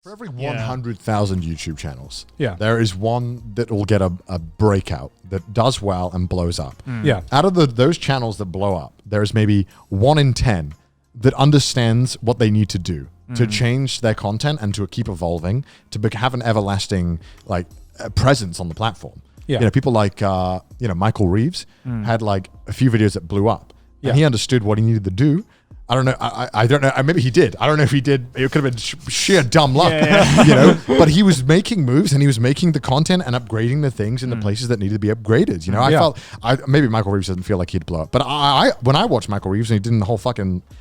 For every 100,000 YouTube channels, Yeah. there is one that will get a breakout that does well and blows up. Yeah. Out of those channels that blow up, there's maybe 1 in 10 that understands what they need to do to change their content and to keep evolving, to have an everlasting presence on the platform. Yeah. You know, people like Michael Reeves had like a few videos that blew up, Yeah. and he understood what he needed to do. I don't know. I don't know. Maybe he did. I don't know if he did. It could have been sheer dumb luck, you know. But he was making moves and he was making the content and upgrading the things in the places that needed to be upgraded. You know, I felt maybe Michael Reeves doesn't feel like he'd blow up, but when I watched Michael Reeves and he did the whole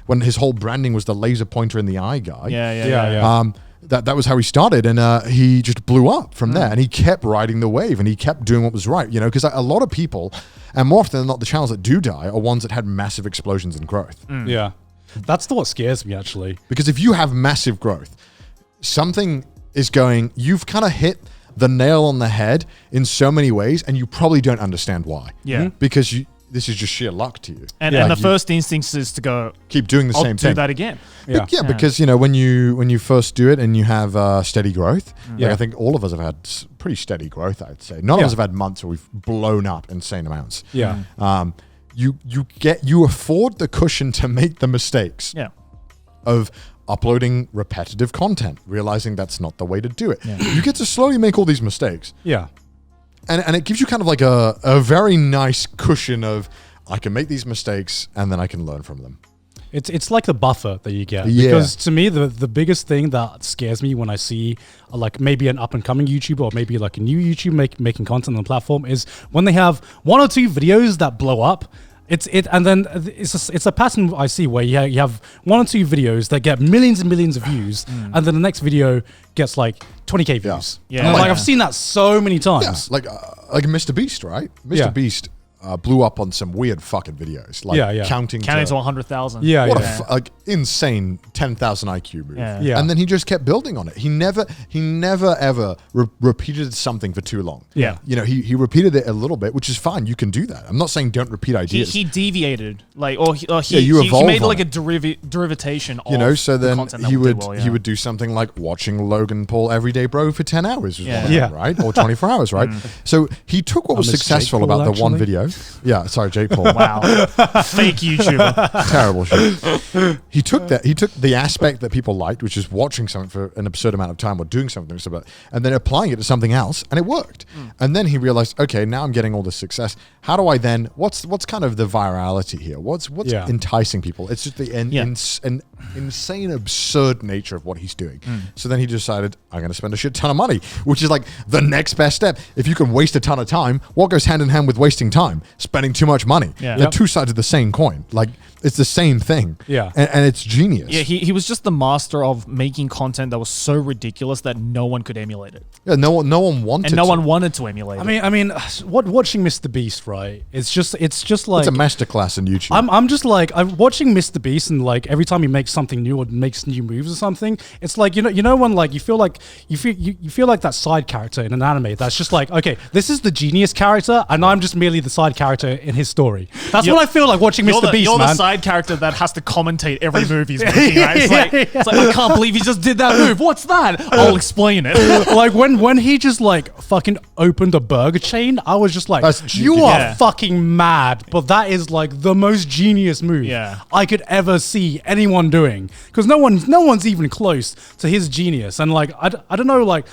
when his whole branding was the laser pointer in the eye guy. That was how he started, and he just blew up from there. And he kept riding the wave, and he kept doing what was right. You know, because a lot of people, and more often than not, the channels that do die are ones that had massive explosions in growth. Yeah. That's what scares me, actually. Because if you have massive growth, something is you've kind of hit the nail on the head in so many ways, and you probably don't understand why. Yeah. Because this is just sheer luck to you. And the first instinct is to go, keep doing the same thing. Do that again. Because, you know, when you first do it and you have steady growth, I think all of us have had pretty steady growth, I'd say. None of us have had months where we've blown up insane amounts. Yeah. You afford the cushion to make the mistakes of uploading repetitive content, realizing that's not the way to do it. You get to slowly make all these mistakes. Yeah. And it gives you kind of like a very nice cushion of, I can make these mistakes and then I can learn from them. It's like the buffer that you get. Yeah. Because to me, the biggest thing that scares me when I see like maybe an up and coming YouTuber or maybe like a new YouTuber making content on the platform is when they have 1 or 2 videos that blow up. It's a pattern I see where you have 1 or 2 videos that get millions and millions of views, and then the next video gets like 20K views. Yeah. Like I've seen that so many times. Yeah, like MrBeast, right? MrBeast blew up on some weird fucking videos, like counting to 100,000. Yeah, what a insane 10,000 IQ move. Yeah. And then he just kept building on it. He never ever repeated something for too long. Yeah. You know, he repeated it a little bit, which is fine. You can do that. I'm not saying don't repeat ideas. He deviated, he made like a derivation of, you know, so then the he would do something like watching Logan Paul Everyday Bro for 10 hours was one of them, right? Or 24 hours, right? So he took what was successful about the one video. Yeah, sorry, Jake Paul. Wow. Fake YouTuber. Terrible shit. He took the aspect that people liked, which is watching something for an absurd amount of time or doing something, and then applying it to something else, and it worked. And then he realized, okay, now I'm getting all this success. How do I then, what's kind of the virality here? What's enticing people? It's just the insane, absurd nature of what he's doing. So then he decided, I'm going to spend a shit ton of money, which is like the next best step. If you can waste a ton of time, what goes hand in hand with wasting time? Spending too much money. They're two sides of the same coin. Like, it's the same thing. Yeah. And it's genius. Yeah, he was just the master of making content that was so ridiculous that no one could emulate it. Yeah, no one wanted and no one wanted to emulate it. I mean, watching MrBeast, right? It's just like it's a masterclass in YouTube. I'm just like, I'm watching MrBeast, and like every time he makes something new or makes new moves or something, it's like you know when like you feel like that side character in an anime that's just like, okay, this is the genius character, and I'm just merely the side character in his story. That's what I feel like watching MrBeast. You're man. the side character that has to commentate every move he's making. Right? It's like I can't believe he just did that move. What's that? I'll explain it. Like when he just like fucking opened a burger chain, I was just like, you are fucking mad, but that is like the most genius move I could ever see anyone doing, because no one's even close to his genius. And like I don't know, like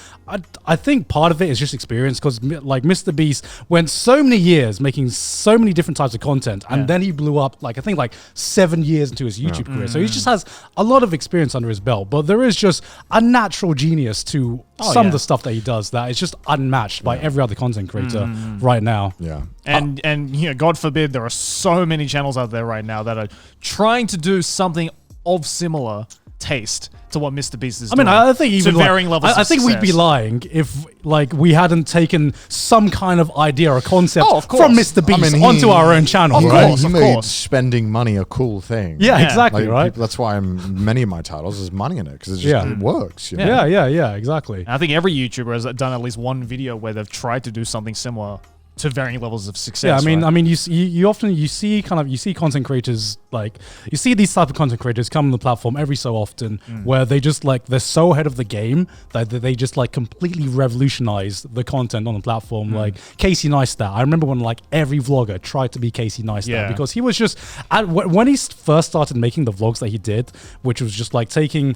I think part of it is just experience, because like MrBeast went so many years making so many different types of content, and then he blew up like I think like 7 years into his YouTube career. So he just has a lot of experience under his belt, but there is just a natural genius to some of the stuff that he does that is just unmatched by every other content creator right now. Yeah. And you know, God forbid, there are so many channels out there right now that are trying to do something of similar taste to what MrBeast is doing. I think even to varying levels of I think we'd be lying if like we hadn't taken some kind of idea or concept from MrBeast onto our own channel. He made spending money a cool thing. Yeah, exactly, like, right? That's why many of my titles is money in it, because it works. You know? Yeah, exactly. And I think every YouTuber has done at least one video where they've tried to do something similar to varying levels of success. Yeah, I right? mean, you often see content creators, like you see these type of content creators come on the platform every so often where they just like they're so ahead of the game that they just like completely revolutionize the content on the platform. Like Casey Neistat, I remember when like every vlogger tried to be Casey Neistat because he was just when he first started making the vlogs that he did, which was just like taking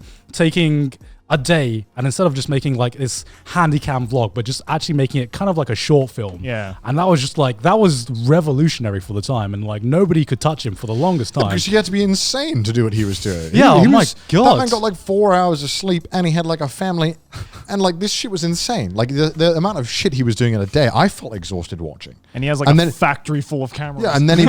a day, and instead of just making like this handycam vlog, but just actually making it kind of like a short film. Yeah. And that was just like, that was revolutionary for the time, and like nobody could touch him for the longest time. Because he had to be insane to do what he was doing. Yeah, my God. That man got like 4 hours of sleep, and he had like a family, and like this shit was insane. Like the amount of shit he was doing in a day, I felt exhausted watching. And he has like a factory full of cameras. Yeah, and then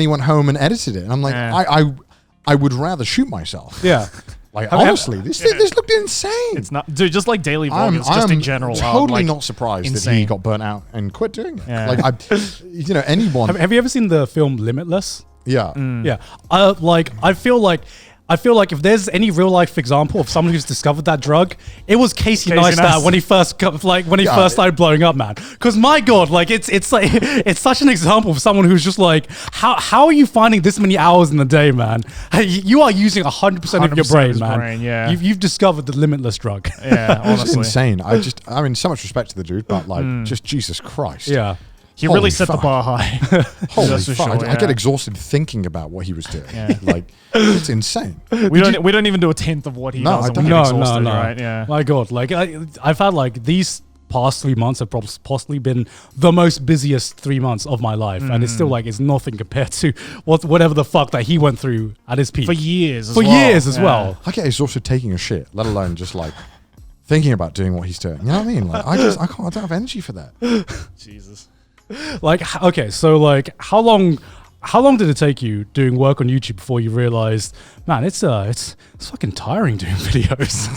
he went home and edited it, and I'm like, I would rather shoot myself. Yeah. Like honestly, this looked insane. It's not, dude. Just like daily vloggers, just in general. Totally not surprised that he got burnt out and quit doing it. Yeah. Like anyone. Have you ever seen the film Limitless? Yeah. Yeah. I feel like if there's any real life example of someone who's discovered that drug, it was Casey Neistat when he first first started blowing up, man. Because my God, like it's like it's such an example of someone who's just like, how are you finding this many hours in the day, man? You are using 100% of your brain, man. Yeah. You've discovered the Limitless drug. Yeah, honestly, it's insane. I mean, so much respect to the dude, but like, just Jesus Christ. Yeah. He really set the bar high. Holy fuck! I get exhausted thinking about what he was doing. Yeah. Like, it's insane. We don't even do a tenth of what he does. And we get exhausted, right? Yeah. My God, like I've had like these past 3 months have possibly been the most busiest 3 months of my life, and it's still like it's nothing compared to whatever the fuck that he went through at his peak for years. As well. I get exhausted taking a shit, let alone just like thinking about doing what he's doing. You know what I mean? Like I don't have energy for that. Jesus. Like, okay, so like how long did it take you doing work on YouTube before you realized, man, it's fucking tiring doing videos?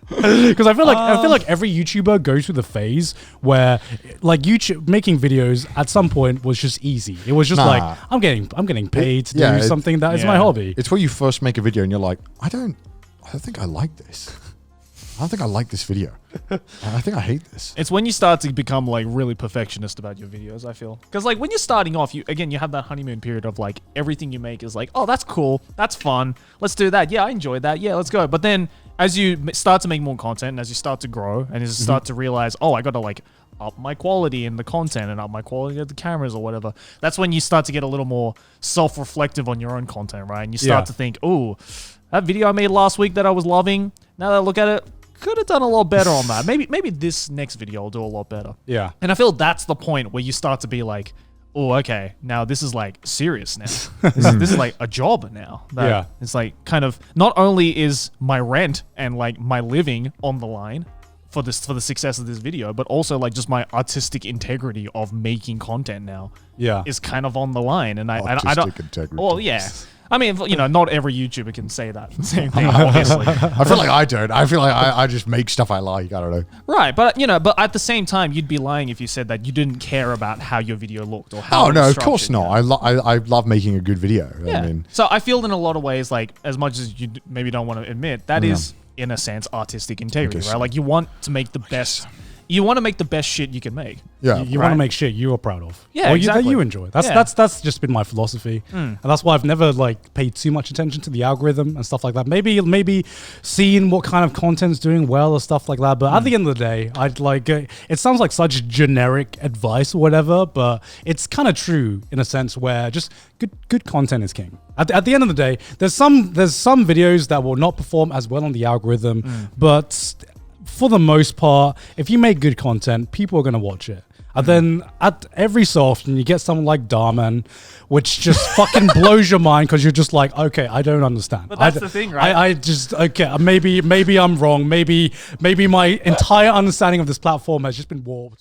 Because I feel like every YouTuber goes through the phase where like YouTube making videos at some point was just easy. It was just like I'm getting paid to do something that is my hobby. It's where you first make a video and you're like, I don't think I like this. I don't think I like this video. I think I hate this. It's when you start to become like really perfectionist about your videos, I feel. Because like when you're starting off, you have that honeymoon period of like everything you make is like, oh, that's cool. That's fun. Let's do that. Yeah, I enjoyed that. Yeah, let's go. But then as you start to make more content and as you start to grow and as you start to realize, oh, I got to like up my quality in the content and up my quality of the cameras or whatever. That's when you start to get a little more self-reflective on your own content, right? And you start to think, oh, that video I made last week that I was loving, now that I look at it, could have done a lot better on that. Maybe this next video will do a lot better. Yeah. And I feel that's the point where you start to be like, oh, okay, now this is like serious now. This is like a job now. Yeah. It's like kind of, not only is my rent and like my living on the line for the success of this video, but also like just my artistic integrity of making content now is kind of on the line. And I don't, integrity. Well, yeah. I mean, you know, not every YouTuber can say that same thing, obviously. I feel like I don't. I feel like I just make stuff I like. I don't know. Right, but you know, but at the same time, you'd be lying if you said that you didn't care about how your video looked or how. Oh no, of course not. I love making a good video. Yeah. I mean, so I feel in a lot of ways, like as much as you maybe don't want to admit, that is in a sense artistic integrity, right? Like you want to make the best. You want to make the best shit you can make. Yeah, you want to make shit you are proud of. Yeah, exactly. That you enjoy. That's just been my philosophy, and that's why I've never like paid too much attention to the algorithm and stuff like that. Maybe seeing what kind of content's doing well or stuff like that. But at the end of the day, I'd like it sounds like such generic advice or whatever, but it's kind of true in a sense where just good content is king. At the end of the day, there's some videos that will not perform as well on the algorithm, but for the most part, if you make good content, people are going to watch it. And then at every so often, you get someone like Darman, which just fucking blows your mind because you're just like, okay, I don't understand. But that's the thing, right? I just, okay, maybe I'm wrong. Maybe my entire understanding of this platform has just been warped.